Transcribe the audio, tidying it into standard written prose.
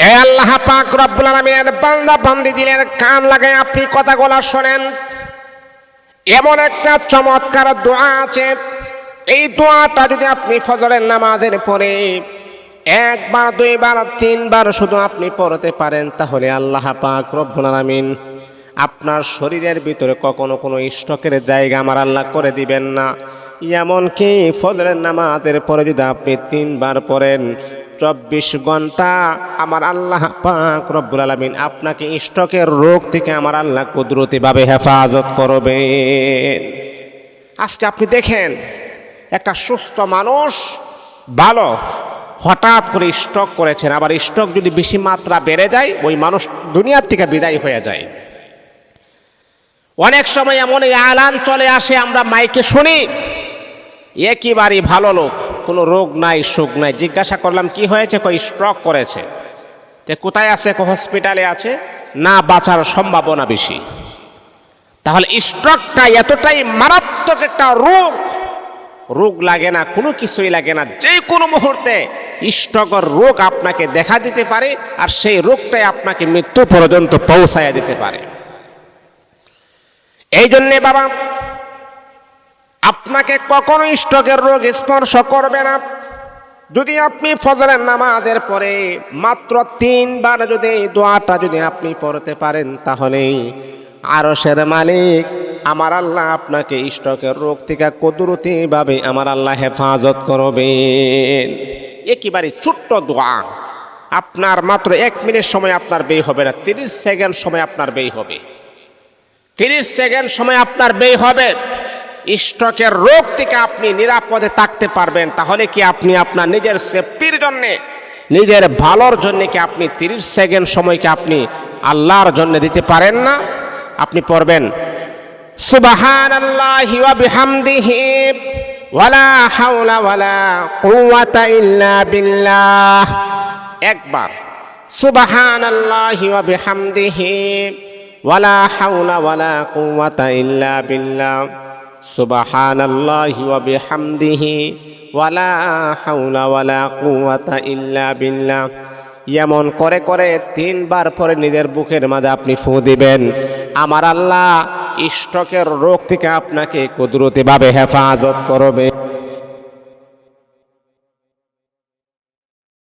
এ আল্লাহ পাক রব্বুল আলামিনের বান্দা বান্দীদের কান লাগায় আপনি কথাগুলো শোনেন। এমন একটা চমৎকার দোয়া আছে, এই দোয়াটা যদি আপনি ফজরের নামাজের পরে একবার দুইবার তিনবার শুধু আপনি পড়তে পারেন, তাহলে আল্লাহ পাক রব্বুল আলামিন আপনার শরীরের ভিতরে কখনো কোনো স্ট্রোকের জায়গা আমার আল্লাহ করে দিবেন না। এমনকি ফজরের নামাজের পরে যদি আপনি তিনবার পড়েন, 24 ঘন্টা আমার আল্লাহ পাক রব্বুল আলামিন আপনাকে স্ট্রোকের রোগ থেকে আমার আল্লাহ কুদরতিভাবে হেফাজত করবেন। আজকে আপনি দেখেন একটা সুস্থ মানুষ ভালো, হঠাৎ করে স্ট্রোক করেছেন, আবার স্ট্রোক যদি বেশি মাত্রা বেড়ে যায় ওই মানুষ দুনিয়ার থেকে বিদায় হয়ে যায়। অনেক সময় এমন আলান চলে আসে, আমরা মাইকে শুনি, একেবারেই ভালো লোক, কোনো রোগ নাই সুখ নাই। জিজ্ঞাসা করলাম কি হয়েছে, কই স্ট্রোক করেছে। তে কোথায় আছে, হসপিটালে আছে, না বাঁচার সম্ভাবনা বেশি। তাহলে স্ট্রোকটা এতটাই মারাত্মক একটা রোগ লাগে না, কোনো কিছুই লাগে না, যে কোনো মুহূর্তে স্ট্রোকের রোগ আপনাকে দেখা দিতে পারে, আর সেই রোগটাই আপনাকে মৃত্যু পর্যন্ত পৌঁছায়া দিতে পারে। এই জন্যে বাবা, আপনাকে কখনো স্ট্রোকের রোগ স্পর্শ করবে না যদি আপনি ফজরের নামাজের পরে মাত্র 3 বার যদি এই দোয়াটা যদি আপনি পড়তে পারেন, তাহলেই আরশের মালিক আমার আল্লাহ আপনাকে স্ট্রোকের রোগ থেকে কুদরতিভাবে আমার আল্লাহ হেফাজত করবেন। একেবারে ছোট্ট দোয়া, আপনার মাত্র 1 মিনিট সময় আপনার ব্যয় হবে না, 30 সেকেন্ড সময় আপনার ব্যয় হবে। 30 সেকেন্ড সময় আপনার ব্যয় হবে, স্ট্রোকের রোগ থেকে আপনি নিরাপদে থাকতে পারবেন। তাহলে কি আপনি আপনার নিজের সেফটির জন্যে, নিজের ভালোর জন্য কি আপনি 30 সেকেন্ড সময়কে আপনি আল্লাহর জন্য দিতে পারেন না? আপনি পড়বেন সুবহানাল্লাহি ওয়া বিহামদিহি ওয়ালা হাওলা ওয়ালা কুওয়াতা ইল্লা বিল্লাহ। একবার সুবহানাল্লাহি ওয়া বিহামদিহি ওয়ালা হাওলা ওয়ালা কুওয়াতা ইল্লা বিল্লাহ, সুবহানাল্লাহি ওয়া বিহামদিহি ওয়ালা হাওলা ওয়ালা কুওয়াতা ইল্লা বিল্লাহ। এমন করে করে 3 বার পরে নিজের বুকের মাঝে আপনি ফু দিবেন, আমার আল্লাহ স্ট্রোকের রোগ থেকে আপনাকে কুদরতিভাবে হেফাজত করবে।